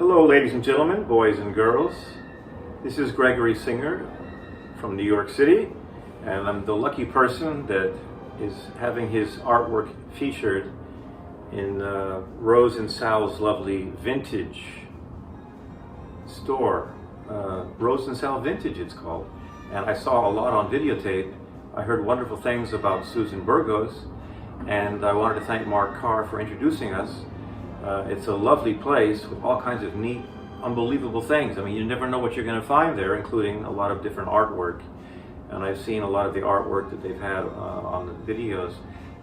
Hello, ladies and gentlemen, boys and girls. This is Gregory Singer from New York City, and I'm the lucky person that is having his artwork featured in Rose and Sal's lovely vintage store. Rose and Sal Vintage, it's called. And I saw a lot on videotape. I heard wonderful things about Susan Burgos, and I wanted to thank Mark Carr for introducing us. It's a lovely place with all kinds of neat, unbelievable things. I mean, you never know what you're going to find there, including a lot of different artwork. And I've seen a lot of the artwork that they've had on the videos,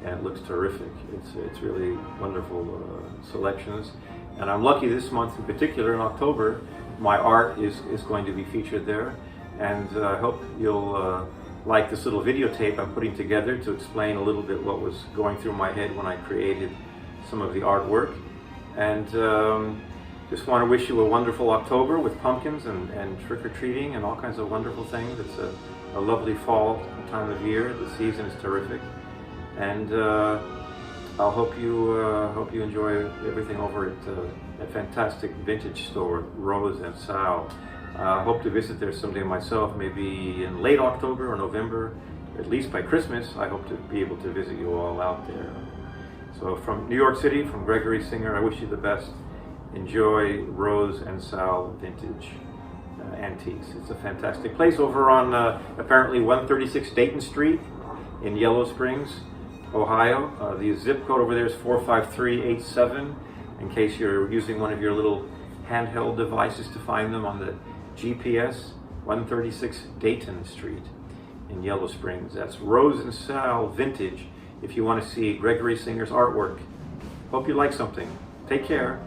and it looks terrific. It's really wonderful selections. And I'm lucky this month in particular, in October, my art is going to be featured there. And I hope you'll like this little videotape I'm putting together to explain a little bit what was going through my head when I created some of the artwork. And just want to wish you a wonderful October with pumpkins and trick-or-treating and all kinds of wonderful things. It's a lovely fall time of year. The season is terrific. And I'll hope you enjoy everything over at a fantastic vintage store, Rose and Sal. I hope to visit there someday myself, maybe in late October or November, at least by Christmas. I hope to be able to visit you all out there. So from New York City, from Gregory Singer, I wish you the best. Enjoy Rose and Sal Vintage Antiques. It's a fantastic place over on apparently 136 Dayton Street in Yellow Springs, Ohio. The zip code over there is 45387, in case you're using one of your little handheld devices to find them on the GPS. 136 Dayton Street in Yellow Springs. That's Rose and Sal Vintage if you want to see Gregory Singer's artwork. Hope you like something. Take care.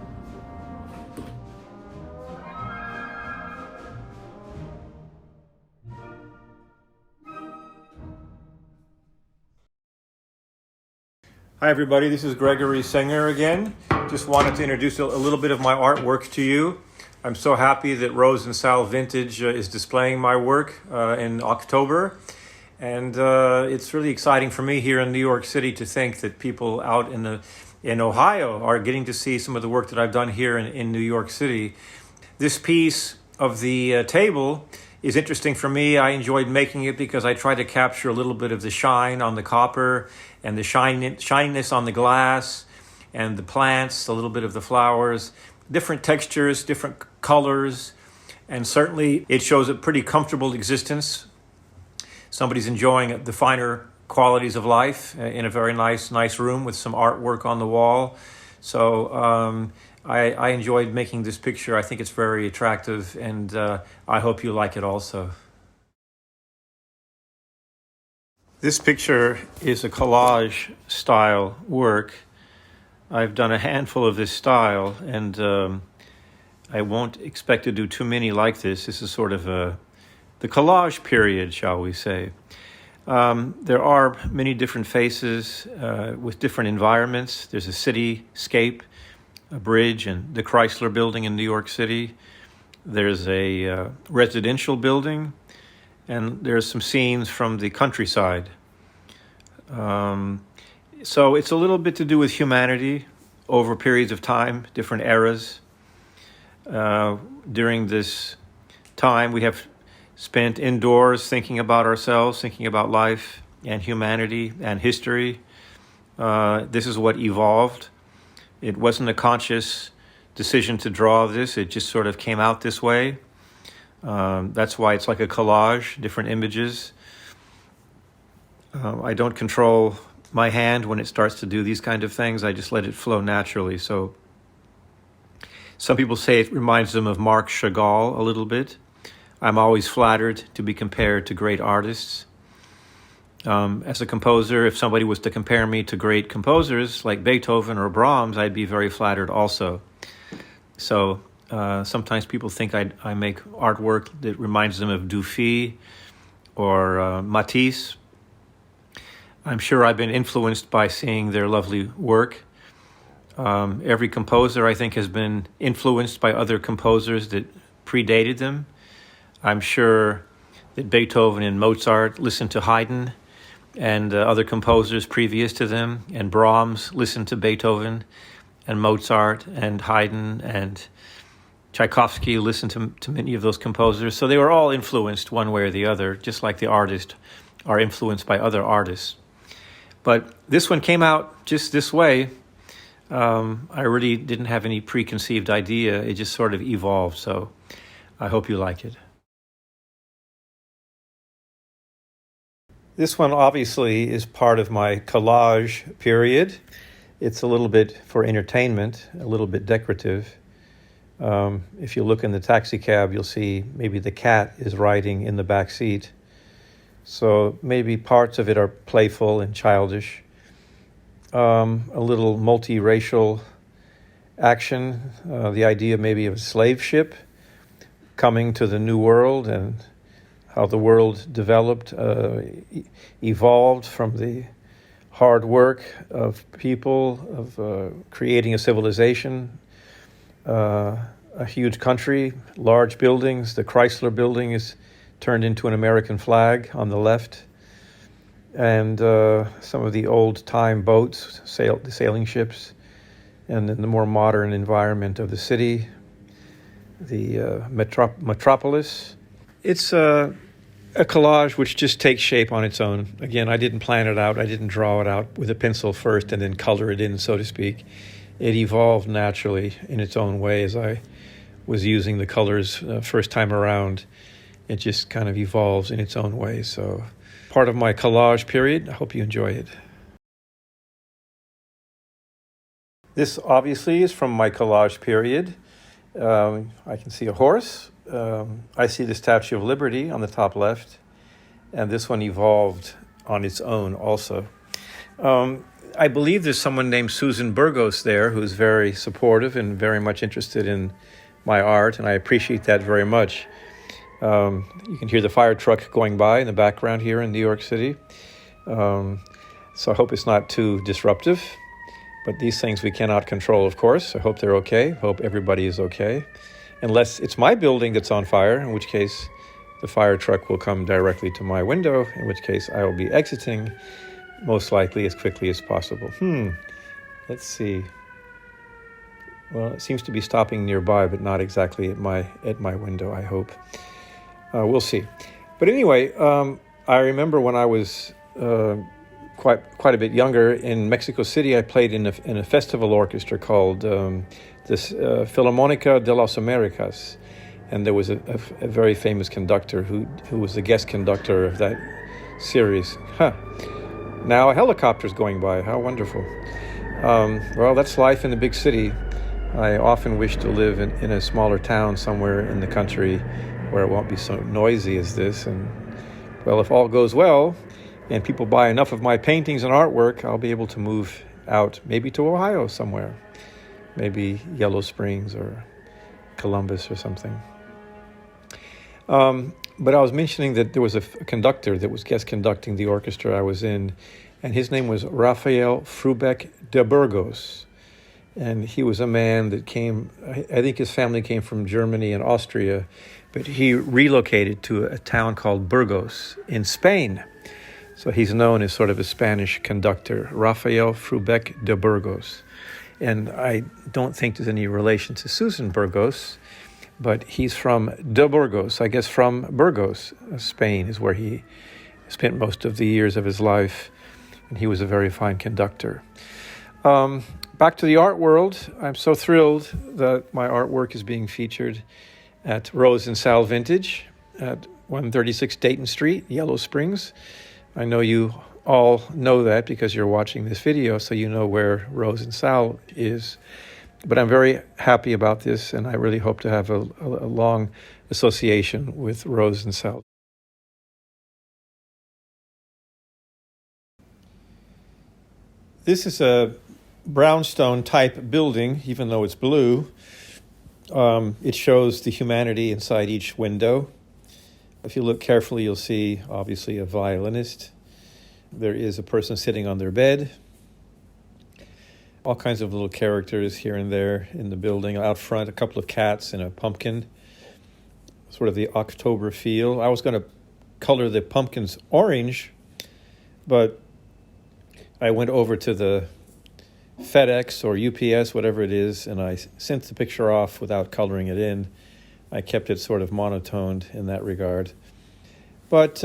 Hi everybody, this is Gregory Singer again. Just wanted to introduce a little bit of my artwork to you. I'm so happy that Rose and Sal Vintage is displaying my work in October. And it's really exciting for me here in New York City to think that people out in Ohio are getting to see some of the work that I've done here in New York City. This piece of the table is interesting for me. I enjoyed making it because I tried to capture a little bit of the shine on the copper and the shininess on the glass and the plants, a little bit of the flowers, different textures, different colors, and certainly it shows a pretty comfortable existence. Somebody's enjoying the finer qualities of life in a very nice room with some artwork on the wall. So I enjoyed making this picture. I think it's very attractive, and I hope you like it also. This picture is a collage style work. I've done a handful of this style, and I won't expect to do too many like this. This is sort of the collage period, shall we say. There are many different faces with different environments. There's a cityscape, a bridge, and the Chrysler Building in New York City. There's a residential building, and there's some scenes from the countryside. So it's a little bit to do with humanity over periods of time, different eras. During this time, we have spent indoors thinking about ourselves, thinking about life and humanity and history. This is what evolved. It wasn't a conscious decision to draw this. It just sort of came out this way. That's why it's like a collage, different images. I don't control my hand when it starts to do these kind of things. I just let it flow naturally. So some people say it reminds them of Marc Chagall a little bit. I'm always flattered to be compared to great artists. As a composer, if somebody was to compare me to great composers like Beethoven or Brahms, I'd be very flattered also. So sometimes people think I make artwork that reminds them of Dufy or Matisse. I'm sure I've been influenced by seeing their lovely work. Every composer, I think, has been influenced by other composers that predated them. I'm sure that Beethoven and Mozart listened to Haydn and other composers previous to them, and Brahms listened to Beethoven and Mozart and Haydn and Tchaikovsky, listened to many of those composers. So they were all influenced one way or the other, just like the artists are influenced by other artists. But this one came out just this way. I really didn't have any preconceived idea. It just sort of evolved. So I hope you like it. This one obviously is part of my collage period. It's a little bit for entertainment, a little bit decorative. If you look in the taxi cab, you'll see maybe the cat is riding in the back seat. So maybe parts of it are playful and childish. A little multiracial action, the idea maybe of a slave ship coming to the New World and how the world developed, evolved from the hard work of people, of creating a civilization, a huge country, large buildings. The Chrysler Building is turned into an American flag on the left. And some of the old-time boats, the sailing ships, and then the more modern environment of the city, the metropolis. It's a collage which just takes shape on its own. Again, I didn't plan it out. I didn't draw it out with a pencil first and then color it in, so to speak. It evolved naturally in its own way as I was using the colors first time around. It just kind of evolves in its own way. So part of my collage period. I hope you enjoy it. This obviously is from my collage period. I can see a horse. I see the Statue of Liberty on the top left, and this one evolved on its own also. I believe there's someone named Susan Burgos there who's very supportive and very much interested in my art, and I appreciate that very much. You can hear the fire truck going by in the background here in New York City. So I hope it's not too disruptive. But these things we cannot control, of course. I hope they're okay. I hope everybody is okay. Unless it's my building that's on fire, in which case the fire truck will come directly to my window, in which case I will be exiting most likely as quickly as possible. Let's see. Well, it seems to be stopping nearby, but not exactly at my window, I hope. We'll see. But anyway, I remember when I was quite a bit younger in Mexico City, I played in a festival orchestra called Filarmónica de las Americas, and there was a very famous conductor who was the guest conductor of that series. Now a helicopter's going by. How wonderful. Well, that's life in the big city. I often wish to live in a smaller town somewhere in the country where it won't be so noisy as this. And, well, if all goes well and people buy enough of my paintings and artwork, I'll be able to move out maybe to Ohio somewhere. Maybe Yellow Springs or Columbus or something. But I was mentioning that there was a conductor that was guest conducting the orchestra I was in, and his name was Rafael Frubeck de Burgos. And he was a man that came, I think his family came from Germany and Austria, but he relocated to a town called Burgos in Spain. So he's known as sort of a Spanish conductor, Rafael Frubeck de Burgos. And I don't think there's any relation to Susan Burgos, but he's from de Burgos, I guess from Burgos, Spain is where he spent most of the years of his life, and he was a very fine conductor. Back to the art world, I'm so thrilled that my artwork is being featured at Rose Sal Vintage at 136 Dayton Street, Yellow Springs. I know you all know that because you're watching this video, so you know where Rose Sal is. But I'm very happy about this, and I really hope to have a long association with Rose Sal. This is a brownstone type building, even though it's blue. It shows the humanity inside each window. If you look carefully, you'll see, obviously, a violinist. There is a person sitting on their bed. All kinds of little characters here and there in the building. Out front, a couple of cats and a pumpkin. Sort of the October feel. I was going to color the pumpkins orange, but I went over to the FedEx or UPS, whatever it is, and I sent the picture off without coloring it in. I kept it sort of monotoned in that regard. But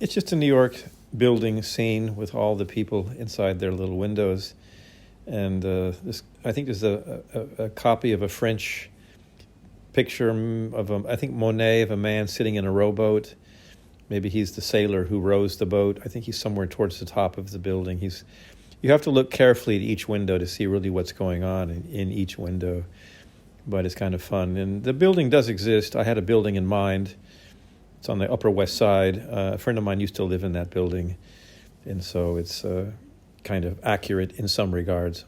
it's just a New York building scene with all the people inside their little windows. And I think there's a copy of a French picture of, I think Monet, of a man sitting in a rowboat. Maybe he's the sailor who rows the boat. I think he's somewhere towards the top of the building. You have to look carefully at each window to see really what's going on in each window. But it's kind of fun. And the building does exist. I had a building in mind. It's on the Upper West Side. A friend of mine used to live in that building. And so it's kind of accurate in some regards.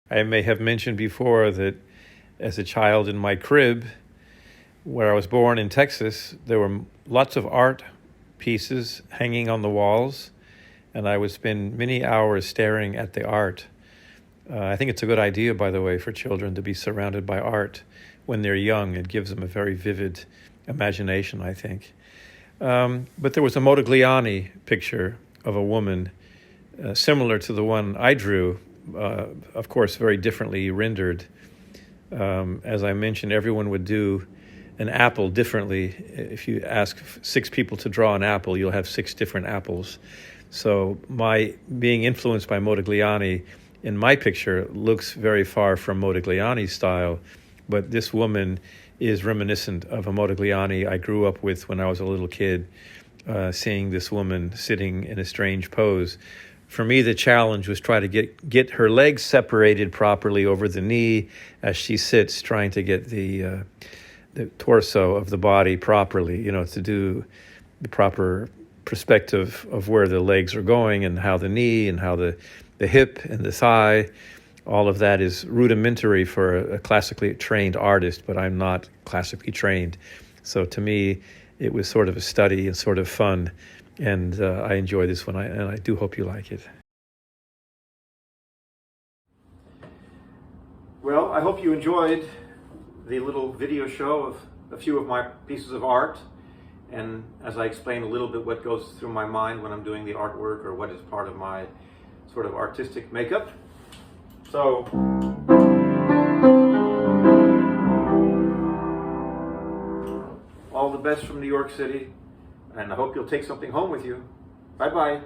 I may have mentioned before that as a child in my crib, where I was born in Texas, there were lots of art pieces hanging on the walls, and I would spend many hours staring at the art. I think it's a good idea, by the way, for children to be surrounded by art when they're young. It gives them a very vivid imagination, I think. But there was a Modigliani picture of a woman similar to the one I drew, of course, very differently rendered. As I mentioned, everyone would do an apple differently. If you ask 6 people to draw an apple, you'll have 6 different apples. So my being influenced by Modigliani in my picture looks very far from Modigliani's style, but this woman is reminiscent of a Modigliani I grew up with when I was a little kid, seeing this woman sitting in a strange pose. For me, the challenge was try to get her legs separated properly over the knee as she sits, trying to get the torso of the body properly, to do the proper perspective of where the legs are going and how the knee and how the hip and the thigh, all of that is rudimentary for a classically trained artist, but I'm not classically trained. So to me, it was sort of a study and sort of fun, and I enjoy this one, and I do hope you like it. Well, I hope you enjoyed the little video show of a few of my pieces of art, and as I explained a little bit what goes through my mind when I'm doing the artwork or what is part of my sort of artistic makeup. So all the best from New York City, and I hope you'll take something home with you. Bye-bye.